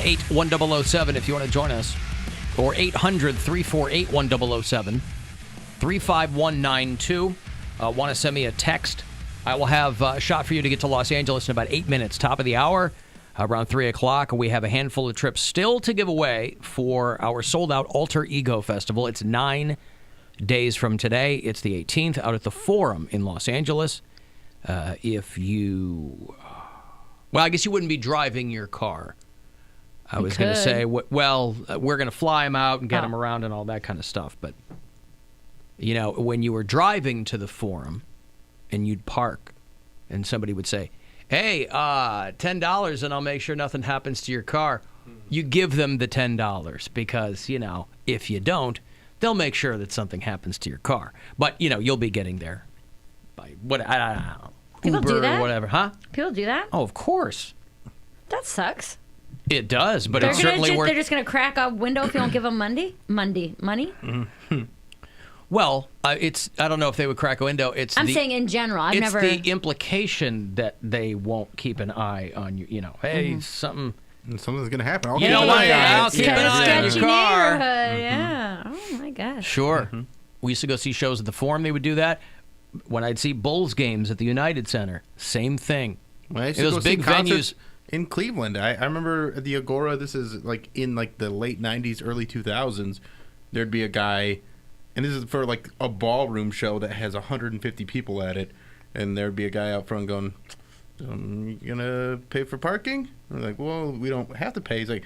718-1007 if you want to join us. Or 800-348-1007. 35192. Want to send me a text? I will have a shot for you to get to Los Angeles in about 8 minutes. Top of the hour, around 3 o'clock. We have a handful of trips still to give away for our sold-out Alter Ego Festival. It's 9 days from today. It's the 18th out at the Forum in Los Angeles. If you... Well, I guess you wouldn't be driving your car. I was going to say, well, we're going to fly them out and get them around and all that kind of stuff. But, you know, when you were driving to the Forum and you'd park and somebody would say, hey, $10 and I'll make sure nothing happens to your car, you give them the $10 because, you know, if you don't, they'll make sure that something happens to your car. But, you know, you'll be getting there by what, I don't know. People Uber do that? or whatever, huh? People do that? Oh, of course. That sucks. It does, but it's certainly worth... They're just going to crack a window if you don't give them money? Money? Mm-hmm. Well, I don't know if they would crack a window. I'm saying in general. It's the implication that they won't keep an eye on you. You know, hey, something's going to happen. I'll keep an eye on your car. Yeah. Oh, my gosh. Sure. Mm-hmm. We used to go see shows at the Forum. They would do that. When I'd see Bulls games at the United Center, same thing. Well, I used to those go big see venues in Cleveland. I remember at the Agora. This is like in like the late '90s, early 2000s. There'd be a guy, and this is for like a ballroom show that has 150 people at it, and there'd be a guy out front going, "You gonna pay for parking?" I'm like, "Well, we don't have to pay." He's like,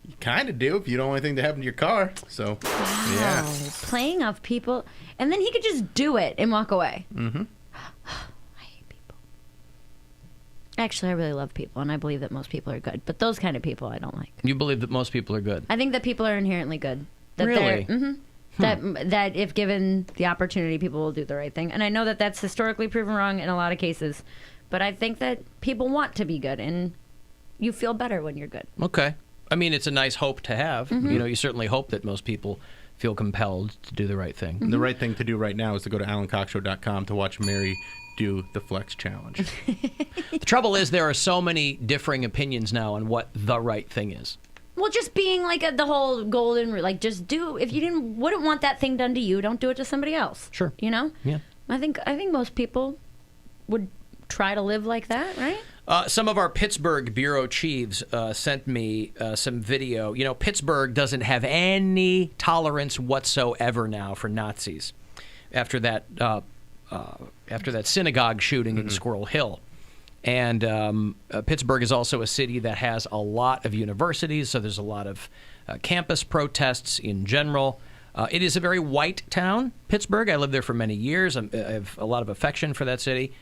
"You kind of do if you don't want anything to happen to your car." So, yeah, playing off people, and then he could just do it and walk away. Mm-hmm. I hate people. Actually, I really love people, and I believe that most people are good. But those kind of people, I don't like. You believe that most people are good? I think that people are inherently good. That really? That if given the opportunity, people will do the right thing. And I know that that's historically proven wrong in a lot of cases. But I think that people want to be good, and you feel better when you're good. Okay. I mean, it's a nice hope to have. Mm-hmm. You know, you certainly hope that most people feel compelled to do the right thing. Mm-hmm. The right thing to do right now is to go to AlanCoxShow.com to watch Mary do the Flex Challenge. The trouble is there are so many differing opinions now on what the right thing is. Well, just being like the whole golden rule, like just do, if you wouldn't want that thing done to you, don't do it to somebody else. Sure. You know? Yeah. I think most people would try to live like that, right? Some of our Pittsburgh bureau chiefs sent me some video. You know, Pittsburgh doesn't have any tolerance whatsoever now for Nazis after that synagogue shooting in Squirrel Hill. And Pittsburgh is also a city that has a lot of universities, so there's a lot of campus protests in general. It is a very white town, Pittsburgh. I lived there for many years. I have a lot of affection for that city.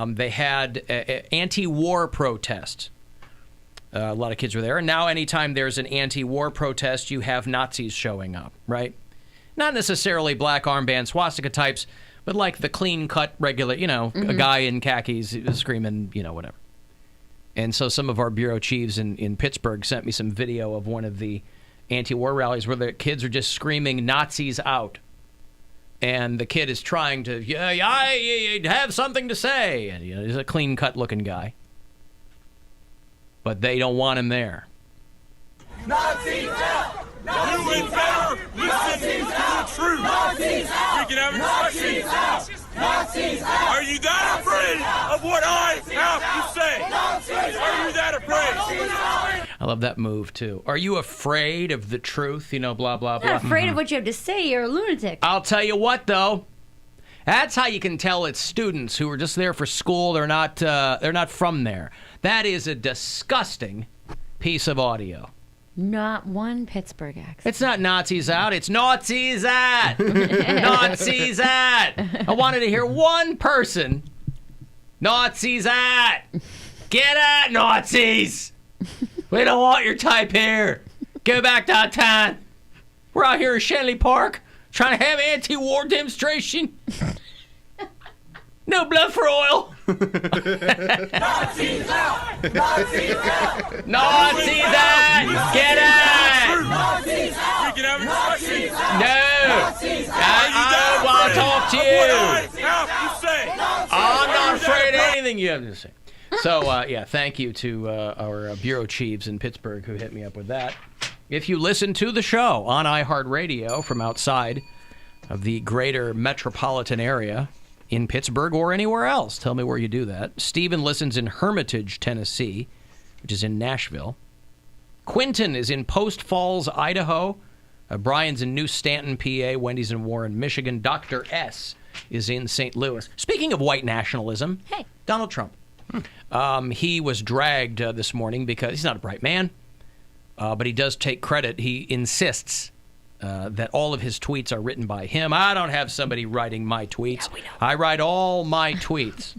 They had anti-war protests. A lot of kids were there. And now anytime there's an anti-war protest, you have Nazis showing up, right? Not necessarily black armband swastika types, but like the clean-cut regular, you know, a guy in khakis screaming, you know, whatever. And so some of our bureau chiefs in Pittsburgh sent me some video of one of the anti-war rallies where the kids are just screaming Nazis out. And the kid is trying to, I have something to say. And you know, he's a clean-cut looking guy. But they don't want him there. Nazis out! You would better listen to the truth. Nazis out! We can have a discussion. Nazis out! Are you that afraid of what I have to say? Nazis Are you that afraid? I love that move, too. Are you afraid of the truth? You know, blah, blah, blah. Not afraid of what you have to say. You're a lunatic. I'll tell you what, though. That's how you can tell it's students who are just there for school. They're not from there. That is a disgusting piece of audio. Not one Pittsburgh accent. It's not Nazis out. It's Nazis at. Nazis at. I wanted to hear one person. Nazis at. Get at Nazis. We don't want your type here. Go back downtown. We're out here at Shenley Park trying to have anti-war demonstration. No blood for oil. Nazis out! Nazis out! Nazis out! Get out! Nazis out! We can have a discussion. No! I want to talk to you. What I have to say. I'm not afraid of anything you have to say. So, thank you to our bureau chiefs in Pittsburgh who hit me up with that. If you listen to the show on iHeartRadio from outside of the greater metropolitan area in Pittsburgh or anywhere else, tell me where you do that. Stephen listens in Hermitage, Tennessee, which is in Nashville. Quinton is in Post Falls, Idaho. Brian's in New Stanton, PA. Wendy's in Warren, Michigan. Dr. S is in St. Louis. Speaking of white nationalism, hey, Donald Trump. He was dragged this morning because he's not a bright man, but he does take credit. He insists that all of his tweets are written by him. I don't have somebody writing my tweets. Yeah, I write all my tweets.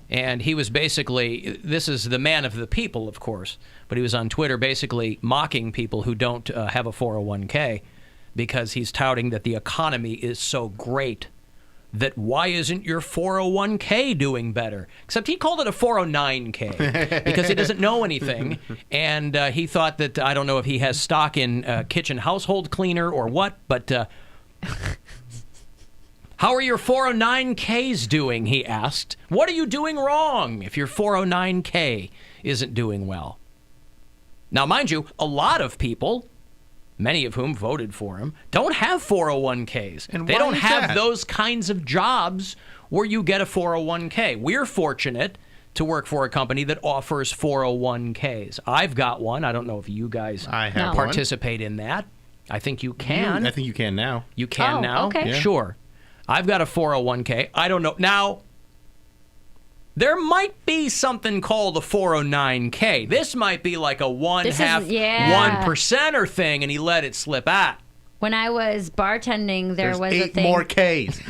And he was basically, this is the man of the people, of course, but he was on Twitter basically mocking people who don't have a 401k because he's touting that the economy is so great that why isn't your 401k doing better? Except he called it a 409k because he doesn't know anything. And he thought that, I don't know if he has stock in kitchen household cleaner or what, but how are your 409ks doing, he asked. What are you doing wrong if your 409k isn't doing well? Now, mind you, a lot of people, many of whom voted for him, don't have 401ks. And they don't have that? those kinds of jobs where you get a 401k. We're fortunate to work for a company that offers 401ks. I've got one. I don't know if you guys participate in that. I think you can. I think you can now. You can now? Okay. Yeah. Sure. I've got a 401k. I don't know. Now, there might be something called a 409k. This might be like a 1% thing, and he let it slip out. When I was bartending, there was a 8 thing. more Ks.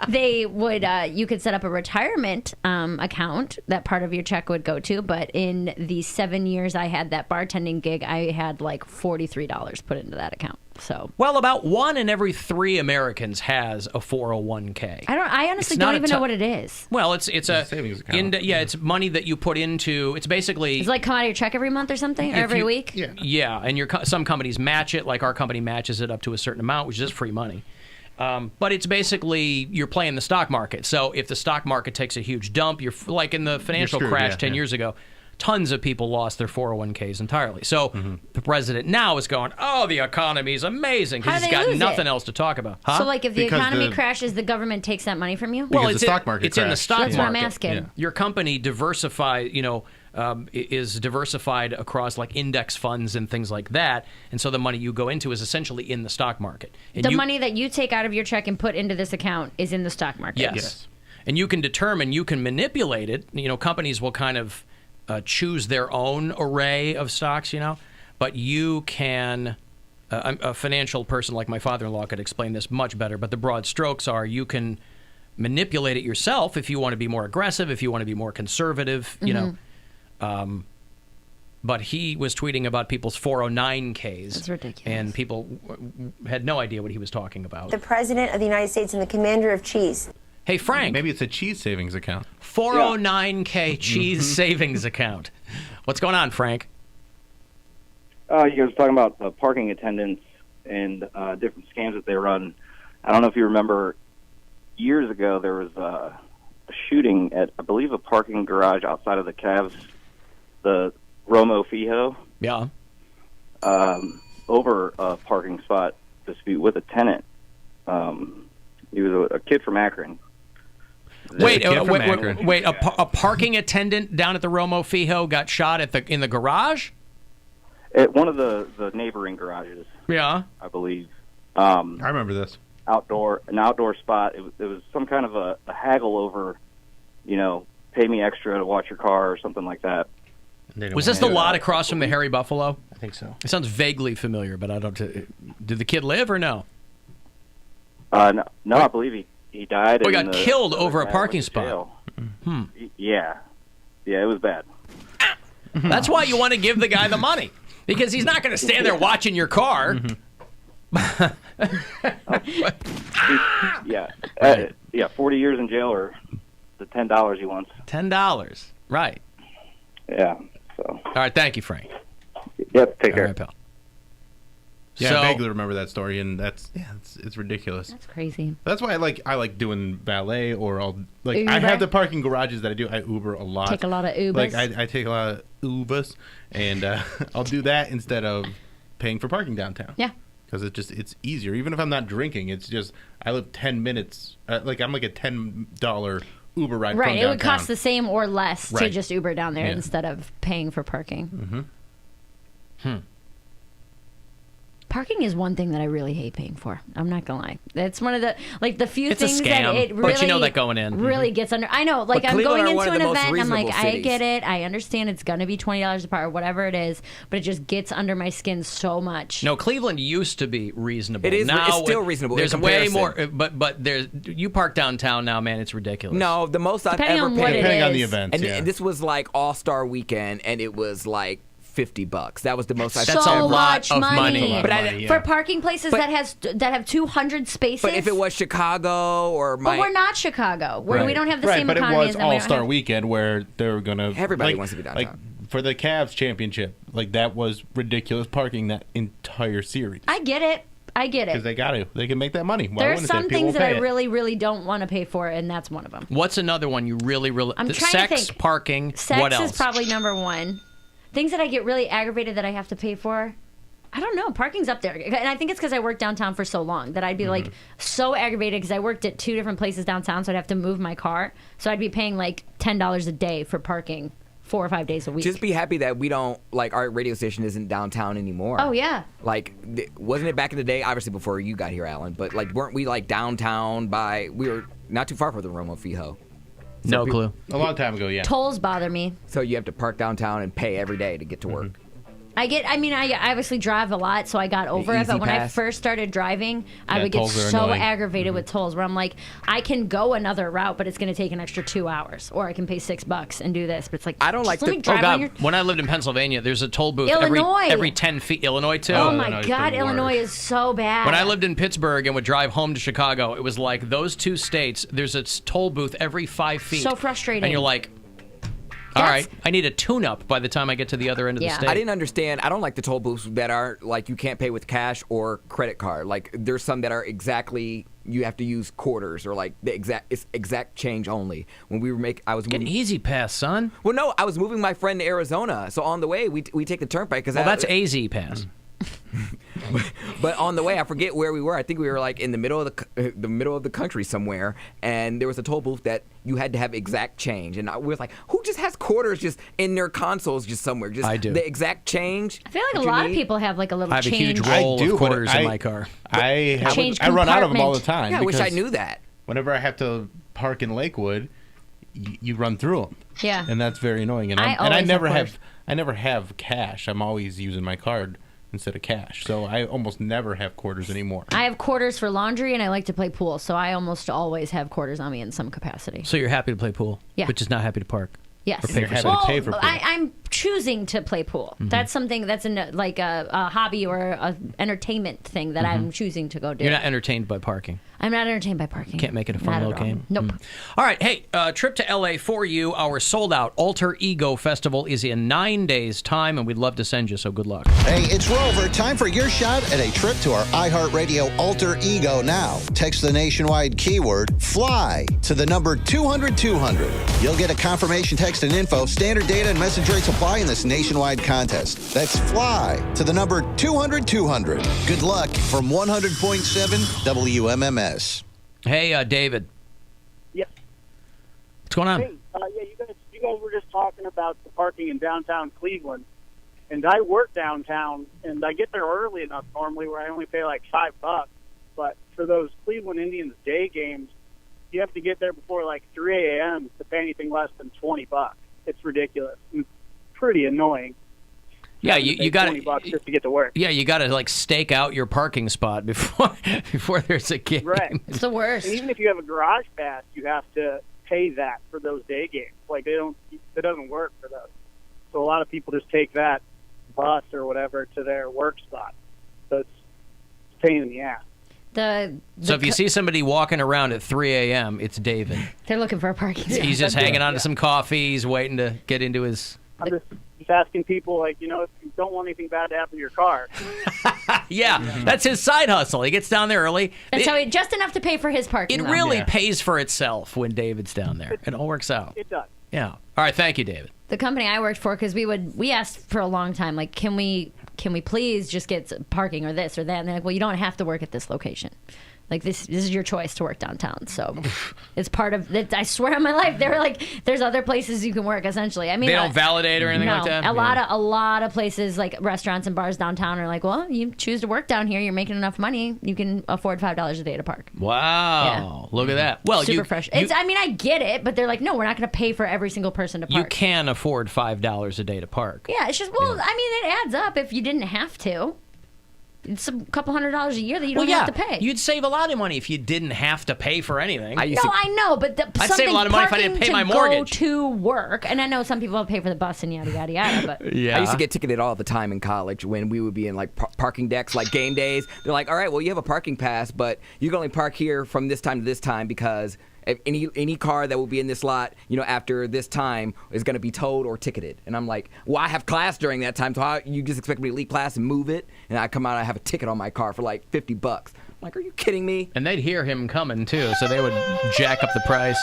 They would, you could set up a retirement account that part of your check would go to. But in the 7 years I had that bartending gig, I had like $43 put into that account. So, well, about 1 in every 3 Americans has a 401k. I honestly don't even know what it is. Well, it's a savings account. It's money that you put into. It's basically it's like come out of your check every month or something, or every week. Yeah, and some companies match it. Like our company matches it up to a certain amount, which is free money. But it's basically you're playing the stock market. So if the stock market takes a huge dump, you're like in the financial crash 10 years ago. Tons of people lost their 401ks entirely. So the president now is going, oh, the economy is amazing because he's got nothing else to talk about. Huh? So, like, if the economy crashes, the government takes that money from you? Well, it's the stock market. It's in the stock market. That's what I'm asking. Yeah. Your company is diversified across like index funds and things like that, and so the money you go into is essentially in the stock market. And the money that you take out of your check and put into this account is in the stock market. Yes. And you can manipulate it. Companies will kind of choose their own array of stocks, but you can, a financial person like my father-in-law could explain this much better, but the broad strokes are you can manipulate it yourself if you want to be more aggressive, if you want to be more conservative, but he was tweeting about people's 409ks. That's ridiculous. And people had no idea what he was talking about. The President of the United States and the Commander of Cheese. Hey, Frank. Maybe it's a cheese savings account. 409k cheese savings account. What's going on, Frank? You guys were talking about the parking attendants and different scams that they run. I don't know if you remember, years ago there was a shooting at, I believe, a parking garage outside of the Cavs, the Romo Fijo. Yeah. Over a parking spot dispute with a tenant. He was a kid from Akron. Wait! A parking attendant down at the Romo Fijo got shot in the garage? At one of the neighboring garages. Yeah, I believe. I remember this. An outdoor spot. It was some kind of a haggle over, pay me extra to watch your car or something like that. Was this the lot across from the Hairy Buffalo? I think so. It sounds vaguely familiar, but I don't. Did the kid live or no? No, I believe he died. Oh, he got killed over a parking spot. Yeah, it was bad. That's why you want to give the guy the money, because he's not going to stand there watching your car. Yeah, 40 years in jail or the $10 he wants. $10, right? Yeah. So. All right, thank you, Frank. Yep, take care. All right, pal. Yeah, So- I vaguely remember that story, and it's ridiculous. That's crazy. That's why I like doing valet, or I Uber? have the parking garages that I do. I Uber a lot. Take a lot of Ubers. Like I take a lot of Ubers, and I'll do that instead of paying for parking downtown. Yeah. Because it's easier. Even if I'm not drinking, it's just I live 10 minutes. I'm like a $10 Uber ride. Right. From It would downtown. cost the same or less to Right. just Uber down there Yeah. instead of paying for parking. Mm-hmm. Parking is one thing that I really hate paying for. I'm not gonna lie. It's one of the few It's a things scam, that it really but you know that going in. really gets under. I know, like But I'm Cleveland going are one into of an the most event. I'm like, reasonable I cities. get it. I understand it's gonna be $20 a part or whatever it is, but it just gets under my skin so much. No, Cleveland used to be reasonable. It is- Now it's still reasonable in There's way comparison. more, but there's you park downtown now, man. It's ridiculous. No, the most I've Depending ever on what paid. it Depending on is. the event. And yeah. this was like All-Star Weekend, and it was like $50. That was the most I've That's so a ever. lot much of money. money. But money, For parking places But- that have 200 spaces. But if it was Chicago or but we're not Chicago. We don't have the same but economy it was as them. We don't All-Star have- Weekend where they were going to... Everybody wants to be downtown. Like, for the Cavs championship, like, that was ridiculous parking that entire series. I get it. Because they got to. They can make that money. Why There are wouldn't they? some People things will that pay I it. really, really don't want to pay for, and that's one of them. What's another one you really? I'm the trying to sex, think. parking. Sex what else? is probably number one. Things that I get really aggravated that I have to pay for. I don't know. Parking's up there. And I think it's because I worked downtown for so long that I'd be like so aggravated because I worked at 2 different places downtown, so I'd have to move my car. So I'd be paying like $10 a day for parking 4 or 5 days a week. Just be happy that we don't, like, our radio station isn't downtown anymore. Oh, yeah. Like, wasn't it back in the day, obviously before you got here, Alan, but, like, weren't we, like, downtown we were not too far from the Romo Fijo. No clue. A long time ago, yeah. Tolls bother me. So you have to park downtown and pay every day to get to work. I obviously drive a lot, so I got over it. Easy But when I pass. first started driving, I Yeah, would get tolls are so annoying. aggravated with tolls where I'm like, I can go another route, but it's going to take an extra 2 hours. Or I can pay $6 and do this. But it's like, I don't just like let the- me Oh drive on God! your... When I lived in Pennsylvania, there's a toll booth Illinois. every 10 feet. Illinois too. Oh, Illinois my is God. the Illinois worst. is so bad. When I lived in Pittsburgh and would drive home to Chicago, it was like those two states. There's a toll booth every 5 feet. So frustrating. And you're like, all right, I need a tune-up by the time I get to the other end of the Yeah. state. I didn't understand. I don't like the toll booths that are, like, you can't pay with cash or credit card. Like, there's some that are exactly, you have to use quarters or, like, it's exact change only. When we were I was Get moving. an easy pass, son. Well, no, I was moving my friend to Arizona. So on the way, we take the turnpike. Well, that's AZ pass. But on the way, I forget where we were. I think we were like in the middle of the middle of the country somewhere, and there was a toll booth that you had to have exact change. And we was like, who just has quarters just in their consoles just somewhere? Just I do. the exact change. I feel like that a you lot of need. people have like a little I have a change. huge roll I do, of quarters but in my car. I Change run out of them all the compartment. time. Yeah, I wish I because knew that. Whenever I have to park in Lakewood, you run through them. Yeah. And that's very annoying. And I I always never have have I never have cash. I'm always using my card instead of cash. So I almost never have quarters anymore. I have quarters for laundry, and I like to play pool, so I almost always have quarters on me in some capacity. So you're happy to play pool, Yeah. but just not happy to park. Yes. Or pay You're for happy sex. to pay for pool. I'm choosing to play pool. That's something that's like a hobby or a entertainment thing that I'm choosing to go do. You're not entertained by parking. I'm not entertained by parking. Can't make it a fun Not at little all. game. Nope. All right, hey, trip to LA for you. Our sold-out Alter Ego Festival is in 9 days' time, and we'd love to send you. So good luck. Hey, it's Rover. Time for your shot at a trip to our iHeartRadio Alter Ego now. Text the nationwide keyword FLY to the number 200-200. You'll get a confirmation text and info. Standard data and message rates apply in this nationwide contest. That's FLY to the number 200-200. Good luck from 100.7 WMMS. Hey, David. Yes. What's going on? Hey, you guys were just talking about the parking in downtown Cleveland, and I work downtown, and I get there early enough normally where I only pay like $5. But for those Cleveland Indians day games, you have to get there before like 3 a.m. to pay anything less than $20. It's ridiculous. It's pretty annoying. Yeah, Having to you pay got $20 just to get to work. Yeah, you got to like stake out your parking spot before there's a game. Right. It's the worst. And even if you have a garage pass, you have to pay that for those day games. Like it doesn't work for those. So a lot of people just take that bus or whatever to their work spot. So it's a pain in the ass. So if you see somebody walking around at 3 a.m., it's David. They're looking for a parking spot. He's just hanging on to some coffee. He's waiting to get into his... I'm just asking people, like, if you don't want anything bad to happen to your car. Yeah, that's his side hustle. He gets down there early. That's how just enough to pay for his parking. It though. really pays for itself when David's down there. It all works out. It does. Yeah. All right. Thank you, David. The company I worked for, because we asked for a long time, like, can we please just get parking or this or that? And they're like, well, you don't have to work at this location. Like, this is your choice to work downtown. So it's part of it. I swear on my life, they were like, there's other places you can work, essentially. I mean, They don't validate or anything no, like that? a lot of places, like restaurants and bars downtown, are like, well, you choose to work down here, you're making enough money, you can afford $5 a day to park. Wow. Look at that. Well, Super fresh. I get it, but they're like, no, we're not going to pay for every single person to park. You can afford $5 a day to park. Yeah, it's just, I mean, it adds up if you didn't have to. It's a couple $100s a year that you don't have to pay. You'd save a lot of money if you didn't have to pay for anything. I know, but I'd save a lot of money if I didn't pay my mortgage. Go to work, and I know some people pay for the bus and yada yada yada. But I used to get ticketed all the time in college when we would be in like parking decks, like game days. They're like, all right, well, you have a parking pass, but you can only park here from this time to this time because any car that will be in this lot, after this time is going to be towed or ticketed. And I'm like, well, I have class during that time, so how you just expect me to leave class and move it? And I come out, I have a ticket on my car for like $50. I'm like, are you kidding me? And they'd hear him coming too, so they would jack up the price.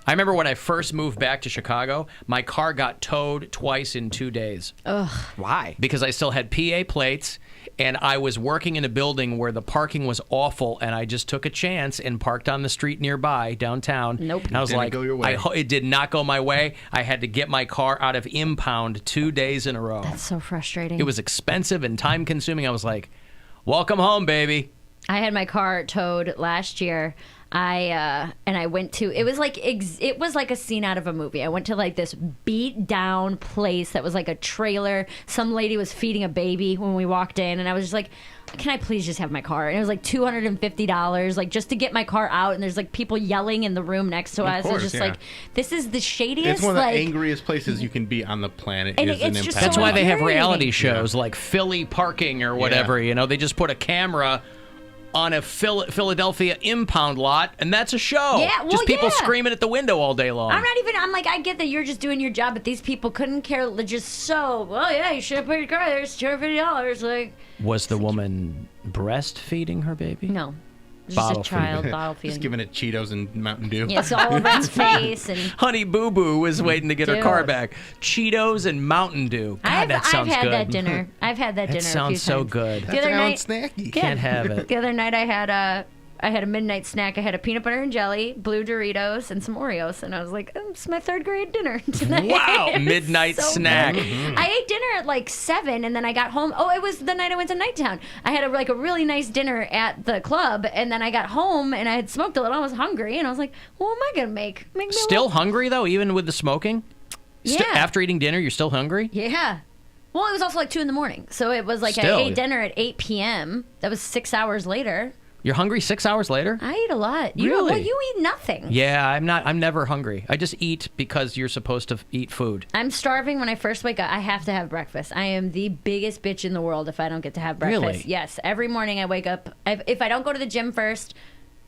I remember when I first moved back to Chicago, my car got towed twice in 2 days. Ugh. Why? Because I still had PA plates, and I was working in a building where the parking was awful, and I just took a chance and parked on the street nearby downtown. Nope. And I was like, it did not go my way. I had to get my car out of impound 2 days in a row. That's so frustrating. It was expensive and time consuming. I was like, welcome home, baby. I had my car towed last year. I went to, it was like a scene out of a movie. I went to like this beat down place that was like a trailer. Some lady was feeding a baby when we walked in, and I was just like, can I please just have my car? And it was like $250, like just to get my car out. And there's like people yelling in the room next to us. It's just like, this is the shadiest. It's one of the angriest places you can be on the planet. And is it's an just impound. That's why they have reality shows like Philly Parking or whatever. They just put a camera on a Philadelphia impound lot, and that's a show. Yeah, well, just people screaming at the window all day long. I'm like, I get that you're just doing your job, but these people couldn't care. You should have put your car there. It's $250. Like, was the woman breastfeeding her baby? No. Just Bottle a child feeding. bottle feeding. Just giving it Cheetos and Mountain Dew. Yes, all over its face. And Honey Boo Boo was waiting to get her car Dude. back. Cheetos and Mountain Dew. God, that sounds I've had good. that dinner. I've had that dinner. That sounds so good. The other night, snacky. Can't have it. The other night I had a midnight snack. I had a peanut butter and jelly, blue Doritos, and some Oreos. And I was like, it's my third grade dinner tonight. Wow, It was midnight so snack. good. I ate dinner at like 7, and then I got home. Oh, it was the night I went to Nighttown. I had a really nice dinner at the club, and then I got home, and I had smoked a little. I was hungry, and I was like, what am I going to make? Make me a Still little- hungry, though, even with the smoking? Yeah. After eating dinner, you're still hungry? Yeah. Well, it was also like 2 a.m. So it was like Still. I ate dinner at 8 p.m. That was 6 hours later. You're hungry 6 hours later? I eat a lot. Really? You eat nothing. Yeah, I'm never hungry. I just eat because you're supposed to eat food. I'm starving when I first wake up. I have to have breakfast. I am the biggest bitch in the world if I don't get to have breakfast. Really? Yes. Every morning I wake up. If I don't go to the gym first,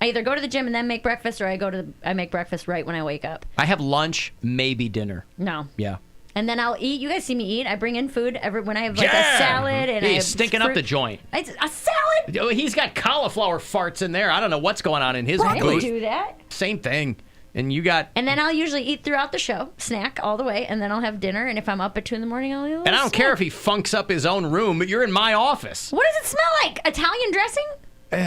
I either go to the gym and then make breakfast, or I make breakfast right when I wake up. I have lunch, maybe dinner. No. Yeah. And then I'll eat. You guys see me eat. I bring in food when I have like a salad and He's I have stinking up fruit. the joint. It's a salad. Oh, he's got cauliflower farts in there. I don't know what's going on in his I would booth. do that. Same thing. And you got... And then I'll usually eat throughout the show, snack all the way, and then I'll have dinner. And if I'm up at 2 a.m, I'll eat a little And I don't snack. care if he funks up his own room, but you're in my office. What does it smell like? Italian dressing?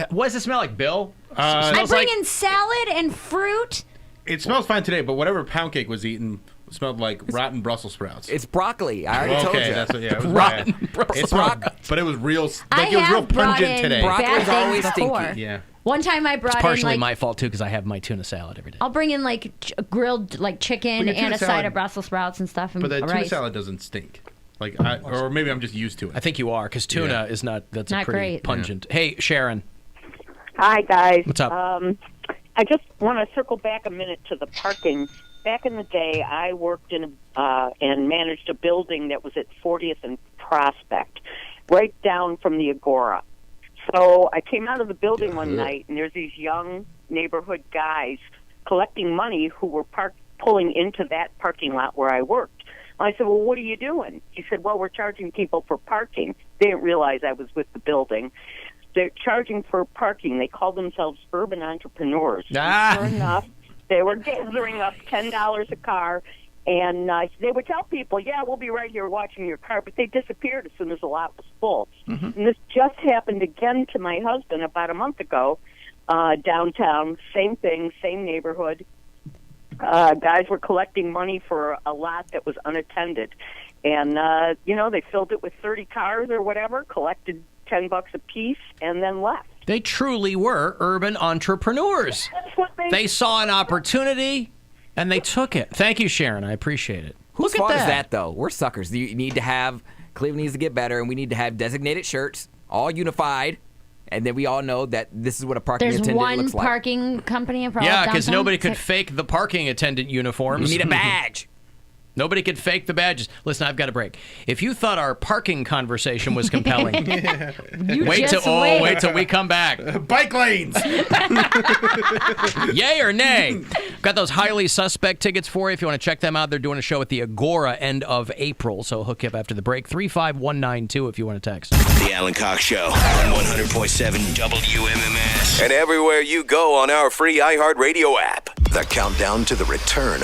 What does it smell like, Bill? I Smells bring like... in salad and fruit. It smells fine today, but whatever Poundcake was eating smelled like rotten Brussels sprouts. It's broccoli. I already told Okay, you. that's what. Yeah, it was Rotten bad. Brussels It smelled, sprouts. but it was real. I Like it was real have brought pungent in today. Broccoli's bad things always before. stinky. Yeah. One time I brought It's in partially like my fault, too, because I have my tuna salad every day. I'll bring in like grilled like chicken But your tuna and a side salad- of Brussels sprouts and stuff and But that tuna rice. salad doesn't stink. Like, or maybe I'm just used to it. I think you are, because tuna is not... That's Not a pretty great. pungent... Hey, Sharon. Hi, guys. What's up? I just want to circle back a minute to the parking. Back in the day, I worked in and managed a building that was at 40th and Prospect, right down from the Agora. So I came out of the building one night, and there's these young neighborhood guys collecting money who were pulling into that parking lot where I worked. I said, well, what are you doing? He said, well, we're charging people for parking. They didn't realize I was with the building. They're charging for parking. They call themselves urban entrepreneurs. Sure enough, they were gathering up $10 a car, and they would tell people, yeah, we'll be right here watching your car, but they disappeared as soon as the lot was full. And this just happened again to my husband about a month ago, downtown, same thing, same neighborhood. Guys were collecting money for a lot that was unattended. And, they filled it with 30 cars or whatever, collected $10 a piece, and then left. They truly were urban entrepreneurs. That's what They saw an opportunity, and they took it. Thank you, Sharon. I appreciate it. Whose fault is that, though? We're suckers. You need to have, Cleveland needs to get better, and we need to have designated shirts, all unified, and then we all know that this is what a parking attendant looks like. There's one parking company for all Yeah, because downtown? nobody could fake the parking attendant uniforms. You need a badge. Nobody could fake the badges. Listen, I've got a break. If you thought our parking conversation was compelling, wait till we come back. Bike lanes. Yay or nay? Got those highly suspect tickets for you. If you want to check them out, they're doing a show at the Agora end of April. So hook you up after the break. 35192 if you want to text. The Alan Cox Show on 100.7 WMMS. And everywhere you go on our free iHeartRadio app. The countdown to the return